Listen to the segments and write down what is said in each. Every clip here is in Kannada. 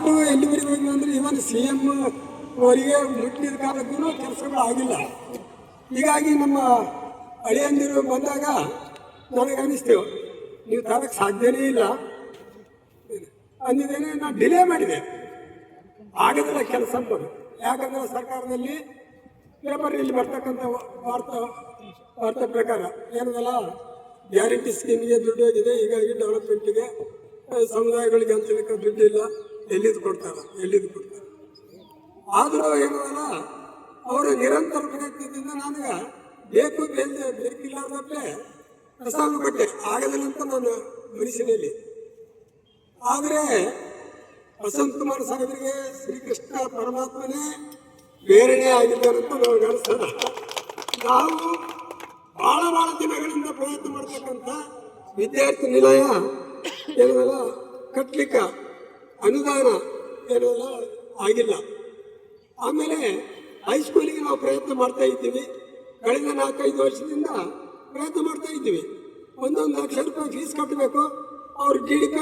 ಲಾಸ್ಟ್ ಎಲ್ಲಿವರೆಗೆ ಹೋಗಿ ಅಂದರೆ ಇವನ್ CM ಅವರಿಗೆ ಮುಟ್ಟಿದ ಕಾಲಕ್ಕೂ ಕೆಲಸಗಳು ಆಗಿಲ್ಲ. ಹೀಗಾಗಿ ನಮ್ಮ ಅಳಿಯಂದಿರು ಬಂದಾಗ ನನಗೆ ಅನಿಸ್ತೇವೆ ನೀವು ತರಕ್ಕೆ ಸಾಧ್ಯನೇ ಇಲ್ಲ ಅಂದಿದ್ದೇನೆ. ನಾನು ಡಿಲೇ ಮಾಡಿದೆ, ಆಗದಿಲ್ಲ ಕೆಲಸ ಅಂಬೋದು. ಯಾಕಂದರೆ ಸರ್ಕಾರದಲ್ಲಿ ಪೇಪರಲ್ಲಿ ಬರ್ತಕ್ಕಂಥ ವಾರ್ತೆ ಪ್ರಕಾರ ಏನದಲ್ಲ, ಗ್ಯಾರಂಟಿ ಸ್ಕೀಮಿಗೆ ದುಡ್ಡು ಹೋಗಿದೆ, ಹೀಗಾಗಿ ಡೆವಲಪ್ಮೆಂಟಿಗೆ ಸಮುದಾಯಗಳಿಗೆ ಹಂಚಲಿಕ್ಕೆ ದುಡ್ಡಿಲ್ಲ, ಎಲ್ಲಿದ್ದು ಕೊಡ್ತಾರೆ. ಆದರೂ ಏನದಲ್ಲ, ಅವರ ನಿರಂತರ ಪ್ರಯತ್ನದಿಂದ ನನಗೆ ಬೇಕಿಲ್ಲಾರ್ದಪ್ಪೆ ಪ್ರಸ್ತಾವನೆ ಕೊಟ್ಟೆ, ಆಗದಿಲ್ಲ ಅಂತ ನಾನು ಮನಸ್ಸಿನಲ್ಲಿ. ಆದರೆ ವಸಂತ ಕುಮಾರ್ ಸಾಹೇಬರಿಗೆ ಶ್ರೀಕೃಷ್ಣ ಪರಮಾತ್ಮನೇ ಬೇರೆನೇ ಆಗಿದ್ದಾರಂತ ನಮಗೆ ಅನಿಸ್ತದ. ನಾವು ಭಾಳ ದಿನಗಳಿಂದ ಪ್ರಯತ್ನ ಮಾಡ್ತಕ್ಕಂಥ ವಿದ್ಯಾರ್ಥಿ ನಿಲಯ ಏನಲ್ಲ ಕಟ್ಟಲಿಕ್ಕೆ ಅನುದಾನ ಏನಲ್ಲ ಆಗಿಲ್ಲ. ಆಮೇಲೆ ಹೈಸ್ಕೂಲಿಗೆ ನಾವು ಪ್ರಯತ್ನ ಮಾಡ್ತಾ ಇದ್ದೀವಿ. ಕಳೆದ 4-5 ವರ್ಷದಿಂದ ಪ್ರಯತ್ನ ಮಾಡ್ತಾ ಇದ್ದೀವಿ. 1 ಲಕ್ಷ ರೂಪಾಯಿ ಫೀಸ್ ಕಟ್ಟಬೇಕು. ಅವ್ರು DDP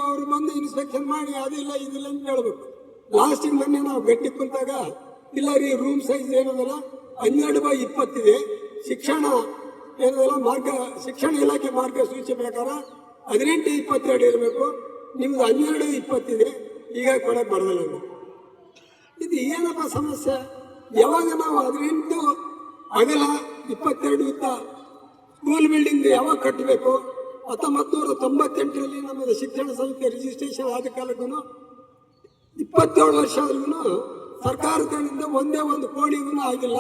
ಅವ್ರು ಬಂದು ಇನ್ಸ್ಪೆಕ್ಷನ್ ಮಾಡಿ ಅದಿಲ್ಲ ಇದಿಲ್ಲ ಅಂತ ಹೇಳ್ಬೇಕು. ಲಾಸ್ಟಿಗೆ ಮೊನ್ನೆ ನಾವು ಗಟ್ಟಿ ಕುಂತಾಗ ಇಲ್ಲ ರೀ, ರೂಮ್ ಸೈಜ್ ಏನದಲ್ಲ 12x20 ಇದೆ, ಶಿಕ್ಷಣ ಏನದಲ್ಲ ಶಿಕ್ಷಣ ಇಲಾಖೆ ಮಾರ್ಗಸೂಚಿ ಪ್ರಕಾರ 18x22 ಇರಬೇಕು, ನಿಮ್ದು 12x20 ಇದೆ, ಈಗ ಕೊಡಕ್ಕೆ ಬರೋದಿಲ್ಲ. ಇದು ಏನಪ್ಪ ಸಮಸ್ಯೆ? ಯಾವಾಗ ನಾವು 18 ಅಗಲ 22 ಉದ್ದ ಸ್ಕೂಲ್ ಬಿಲ್ಡಿಂಗ್ ಯಾವಾಗ ಕಟ್ಟಬೇಕು? 1998ರಲ್ಲಿ ನಮ್ಮದು ಶಿಕ್ಷಣ ಸಂಸ್ಥೆ ರಿಜಿಸ್ಟ್ರೇಷನ್ ಆದ ಕಾಲಕ್ಕೂ 27 ವರ್ಷ ಆದ್ರೂ ಸರ್ಕಾರ ಕಡೆಯಿಂದ ಒಂದೇ ಒಂದು ಕೋಡಿಗೂ ಆಗಿಲ್ಲ.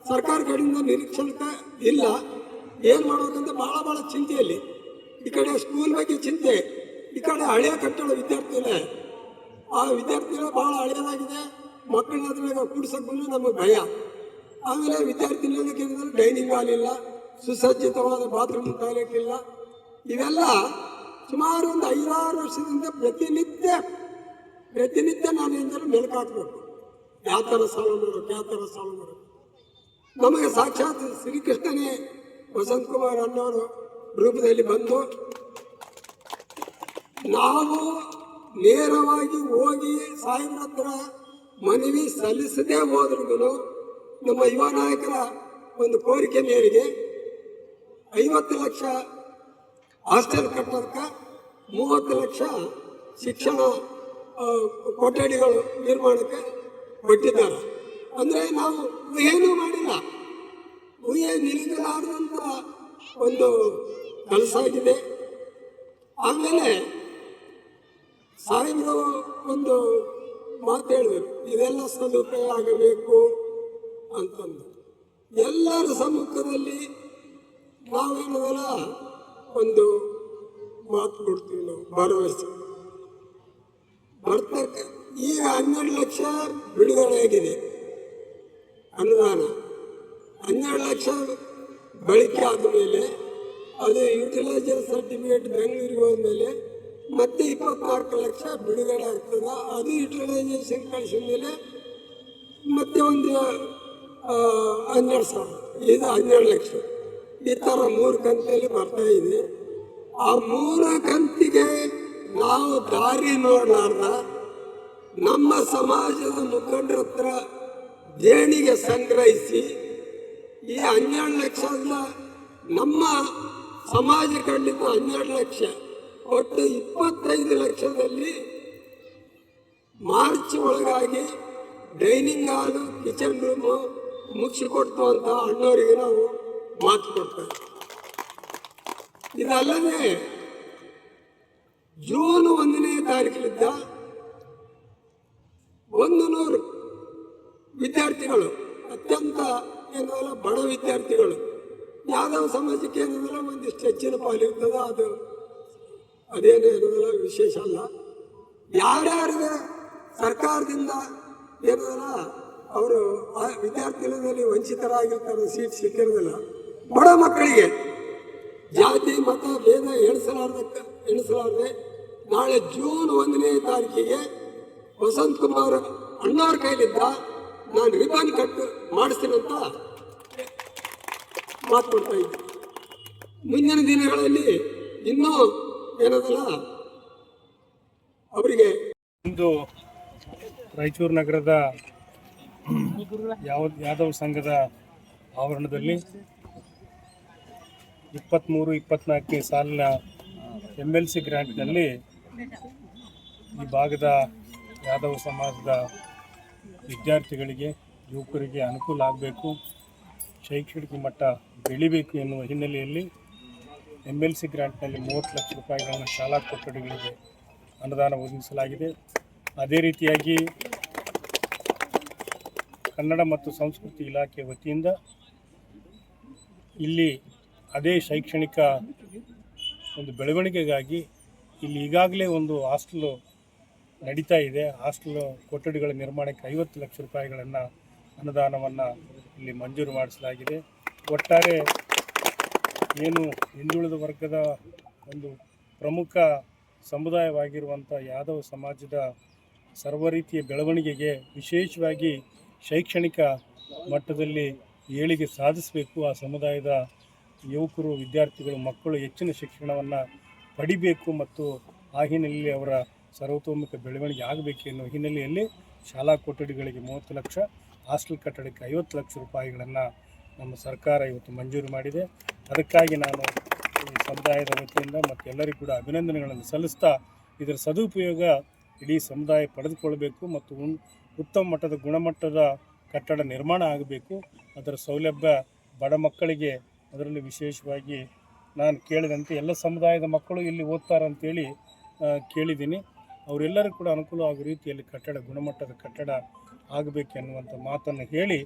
ಸರ್ಕಾರ ಕಡೆಯಿಂದ ನಿರೀಕ್ಷಣೆ ಇಲ್ಲ. ಏನು ಮಾಡ್ಬೇಕಂತ ಭಾಳ ಚಿಂತೆಯಲ್ಲಿ. ಈ ಕಡೆ ಸ್ಕೂಲ್ ಬಗ್ಗೆ ಚಿಂತೆ, ಈ ಕಡೆ ಹಳೆಯ ಕಟ್ಟಡ ವಿದ್ಯಾರ್ಥಿಗಳೇ, ಆ ವಿದ್ಯಾರ್ಥಿಗಳು ಭಾಳ ಹಳೆಯದಾಗಿದೆ. ಮಕ್ಕಳನ್ನ ಅದ್ರಾಗ ಕೂಡ್ಸಕ್ಕೂ ನಮಗೆ ಭಯ. ಆಮೇಲೆ ವಿದ್ಯಾರ್ಥಿ ನಿಲಯಕ್ಕೆ ಡೈನಿಂಗ್ ಹಾಲ್ ಇಲ್ಲ, ಸುಸಜ್ಜಿತವಾದ ಬಾತ್ರೂಮ್ ಟಾಯ್ಲೆಟ್ ಇಲ್ಲ. ಇವೆಲ್ಲ ಸುಮಾರು ಒಂದು 5-6 ವರ್ಷದಿಂದ ಪ್ರತಿನಿತ್ಯ ನಾನು ಎಂದರೆ ಮೆಲುಕಾಕಬೇಕು. ಯಾವ ಥರ ಸಾಲ ಮಾಡಬೇಕು. ನಮಗೆ ಸಾಕ್ಷಾತ್ ಶ್ರೀಕೃಷ್ಣನೇ ವಸಂತ ಕುಮಾರ್ ಅನ್ನೋರು ರೂಪದಲ್ಲಿ ಬಂದು ನಾವು ನೇರವಾಗಿ ಹೋಗಿ ಸಾಹೇಬ್ರ ಹತ್ರ ಮನವಿ ಸಲ್ಲಿಸದೇ ಹೋದ್ರೂ ನಮ್ಮ ಯುವ ನಾಯಕರ ಒಂದು ಕೋರಿಕೆ ಮೇರೆಗೆ 50 ಲಕ್ಷ ಹಾಸ್ಟೆಲ್ ಕಟ್ಟೋದಕ್ಕೆ 30 ಲಕ್ಷ ಶಿಕ್ಷಣ ಕೊಠಡಿಗಳು ನಿರ್ಮಾಣಕ್ಕೆ ಕೊಟ್ಟಿದ್ದಾರೆ. ಅಂದರೆ ನಾವು ಏನೂ ಮಾಡಿಲ್ಲ, ನಿಲ್ಲಲಾರದಂಥ ಒಂದು ಕೆಲಸ ಆಗಿದೆ. ಆಮೇಲೆ ಸಾಹೇಬರು ಒಂದು ಮಾತು ಹೇಳಿದರು, ಇದೆಲ್ಲ ಸದುಪಯೋಗ ಆಗಬೇಕು ಅಂತಂದು. ಎಲ್ಲರ ಸಮ್ಮುಖದಲ್ಲಿ ನಾವೇನದಲ್ಲ ಒಂದು ಮಾತು ಕೊಡ್ತೀವಿ, ನಾವು ಭರವಸೆ ಬರ್ತಕ್ಕ. ಈಗ 12 ಲಕ್ಷ ಬಿಡುಗಡೆ ಆಗಿದೆ ಅನುದಾನ. 12 ಲಕ್ಷ ಬಳಕೆ ಆದಮೇಲೆ ಅದು ಯುಟಿಲೈಸರ್ ಸರ್ಟಿಫಿಕೇಟ್ ಬೆಂಗಳೂರಿಗೆ ಹೋದ್ಮೇಲೆ ಮತ್ತೆ 24 ಲಕ್ಷ ಬಿಡುಗಡೆ ಆಗ್ತದೆ. ಅದು ಯುಟಿಲೈಸೇಷನ್ ಕಳಿಸಿದ ಮೇಲೆ ಮತ್ತೆ ಒಂದು 12,000, ಇದು 12 ಲಕ್ಷ. ಈ ಥರ 3 ಕಂತಲ್ಲಿ ಬರ್ತಾ ಇದೆ. ಆ 3 ಕಂತಿಗೆ ನಾವು ದಾರಿ ನೋಡಲಾರ್ದ ನಮ್ಮ ಸಮಾಜದ ಮುಖಂಡರ ಹತ್ರ ದೇಣಿಗೆ ಸಂಗ್ರಹಿಸಿ ಈ 12 ಲಕ್ಷ ಅಲ್ಲ, ನಮ್ಮ ಸಮಾಜ ಖಂಡಿತ 12 ಲಕ್ಷ, ಒಟ್ಟು 25 ಲಕ್ಷದಲ್ಲಿ ಮಾರ್ಚ್ ಒಳಗಾಗಿ ಡೈನಿಂಗ್ ಹಾಲು, ಕಿಚನ್ ರೂಮು ಮುಗಿಸಿಕೊಡ್ತು ಅಂತ ಅಣ್ಣವರಿಗೆ ನಾವು ಮಾತು ಕೊಡ್ತೇವೆ. ಇದಲ್ಲದೆ ಜೂನ್ 1ನೇ ತಾರೀಕಿನಿಂದ 100 ವಿದ್ಯಾರ್ಥಿಗಳು, ಅತ್ಯಂತ ಏನಲ್ಲ ಬಡ ವಿದ್ಯಾರ್ಥಿಗಳು, ಯಾವ್ದಾವ ಸಮಾಜಕ್ಕೆ ಏನಂದ್ರೆ ಒಂದಿಷ್ಟು ಹೆಚ್ಚಿನ ಪಾಲಿರ್ತದ, ಅದೇನು ಏನಲ್ಲ ವಿಶೇಷ ಅಲ್ಲ. ಯಾರ್ಯಾರಿಗೆ ಸರ್ಕಾರದಿಂದ ಏನಲ್ಲ ಅವರು ಆ ವಿದ್ಯಾರ್ಥಿಗಳಲ್ಲಿ ವಂಚಿತರಾಗಿರ್ತಾರೆ, ಸೀಟ್ ಸಿಕ್ಕಿರೋದಿಲ್ಲ. ಬಡ ಮಕ್ಕಳಿಗೆ ಜಾತಿ ಮತ ಭೇದ ಎಣಿಸಲಾರದೆ ನಾಳೆ ಜೂನ್ 1ನೇ ತಾರೀಕಿಗೆ ವಸಂತ ಕುಮಾರ್ ಅಣ್ಣವ್ರ ಕೈಲಿದ್ದ ನಾನು ರಿಬನ್ ಕಟ್ ಮಾಡಿಸ್ತೀನಿ ಅಂತ ಮಾತು ಕೊಡ್ತಾ ಇದ್ದೆ. ಮುಂದಿನ ದಿನಗಳಲ್ಲಿ ಇನ್ನೂ ಏನದಲ್ಲ ಅವರಿಗೆ ಒಂದು ರಾಯಚೂರು ನಗರದ ಯಾದವ್ ಸಂಘದ ಆವರಣದಲ್ಲಿ 23-24ನೇ ಸಾಲಿನ MLC ಗ್ರ್ಯಾಂಟ್ನಲ್ಲಿ ಈ ಭಾಗದ ಯಾದವ ಸಮಾಜದ ವಿದ್ಯಾರ್ಥಿಗಳಿಗೆ ಯುವಕರಿಗೆ ಅನುಕೂಲ ಆಗಬೇಕು, ಶೈಕ್ಷಣಿಕ ಮಟ್ಟ ಬೆಳಿಬೇಕು ಎನ್ನುವ ಹಿನ್ನೆಲೆಯಲ್ಲಿ MLC ಗ್ರ್ಯಾಂಟ್ನಲ್ಲಿ 30 ಲಕ್ಷ ರೂಪಾಯಿಗಳನ್ನು ಶಾಲಾ ಕೊಠಡಿಗಳಿಗೆ ಅನುದಾನ ಒದಗಿಸಲಾಗಿದೆ. ಅದೇ ರೀತಿಯಾಗಿ ಕನ್ನಡ ಮತ್ತು ಸಂಸ್ಕೃತಿ ಇಲಾಖೆ ವತಿಯಿಂದ ಇಲ್ಲಿ ಅದೇ ಶೈಕ್ಷಣಿಕ ಒಂದು ಬೆಳವಣಿಗೆಗಾಗಿ ಇಲ್ಲಿ ಈಗಾಗಲೇ ಒಂದು ಹಾಸ್ಟೆಲು ನಡೀತಾ ಇದೆ. ಹಾಸ್ಟೆಲ್ ಕೊಠಡಿಗಳ ನಿರ್ಮಾಣಕ್ಕೆ 50 ಲಕ್ಷ ರೂಪಾಯಿಗಳನ್ನು ಅನುದಾನವನ್ನು ಇಲ್ಲಿ ಮಂಜೂರು ಮಾಡಿಸಲಾಗಿದೆ. ಒಟ್ಟಾರೆ ಏನು ಹಿಂದುಳಿದ ವರ್ಗದ ಒಂದು ಪ್ರಮುಖ ಸಮುದಾಯವಾಗಿರುವಂಥ ಯಾದವ ಸಮಾಜದ ಸರ್ವ ರೀತಿಯ ಬೆಳವಣಿಗೆಗೆ, ವಿಶೇಷವಾಗಿ ಶೈಕ್ಷಣಿಕ ಮಟ್ಟದಲ್ಲಿ ಏಳಿಗೆ ಸಾಧಿಸಬೇಕು, ಆ ಸಮುದಾಯದ ಯುವಕರು, ವಿದ್ಯಾರ್ಥಿಗಳು, ಮಕ್ಕಳು ಹೆಚ್ಚಿನ ಶಿಕ್ಷಣವನ್ನು ಪಡಿಬೇಕು ಮತ್ತು ಆ ಹಿನ್ನೆಲೆಯಲ್ಲಿ ಅವರ ಸರ್ವತೋಮುಖ ಬೆಳವಣಿಗೆ ಆಗಬೇಕು ಎನ್ನುವ ಹಿನ್ನೆಲೆಯಲ್ಲಿ ಶಾಲಾ ಕೊಠಡಿಗಳಿಗೆ 30 ಲಕ್ಷ, ಹಾಸ್ಟೆಲ್ ಕಟ್ಟಡಕ್ಕೆ 50 ಲಕ್ಷ ರೂಪಾಯಿಗಳನ್ನು ನಮ್ಮ ಸರ್ಕಾರ ಇವತ್ತು ಮಂಜೂರು ಮಾಡಿದೆ. ಅದಕ್ಕಾಗಿ ನಾನು ಈ ಸಮುದಾಯದ ವತಿಯಿಂದ ಮತ್ತು ಎಲ್ಲರಿಗೂ ಕೂಡ ಅಭಿನಂದನೆಗಳನ್ನು ಸಲ್ಲಿಸ್ತಾ, ಇದರ ಸದುಪಯೋಗ ಇಡೀ ಸಮುದಾಯ ಪಡೆದುಕೊಳ್ಳಬೇಕು ಮತ್ತು ಉತ್ತಮ ಮಟ್ಟದ ಗುಣಮಟ್ಟದ ಕಟ್ಟಡ ನಿರ್ಮಾಣ ಆಗಬೇಕು. ಅದರ ಸೌಲಭ್ಯ ಬಡ ಮಕ್ಕಳಿಗೆ, ಅದರಲ್ಲಿ ವಿಶೇಷವಾಗಿ ನಾನು ಕೇಳಿದಂತೆ ಎಲ್ಲ ಸಮುದಾಯದ ಮಕ್ಕಳು ಇಲ್ಲಿ ಓದ್ತಾರಂತೇಳಿ ಕೇಳಿದ್ದೀನಿ. ಅವರೆಲ್ಲರೂ ಕೂಡ ಅನುಕೂಲ ಆಗೋ ರೀತಿಯಲ್ಲಿ ಕಟ್ಟಡ, ಗುಣಮಟ್ಟದ ಕಟ್ಟಡ ಆಗಬೇಕೆನ್ನುವಂಥ ಮಾತನ್ನು ಹೇಳಿ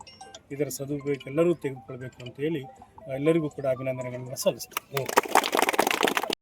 ಇದರ ಸದುಪಯೋಗ ಎಲ್ಲರೂ ತೆಗೆದುಕೊಳ್ಬೇಕು ಅಂತೇಳಿ ಎಲ್ಲರಿಗೂ ಕೂಡ ಅಭಿನಂದನೆಗಳನ್ನು ಸಲ್ಲಿಸ್ತೀನಿ.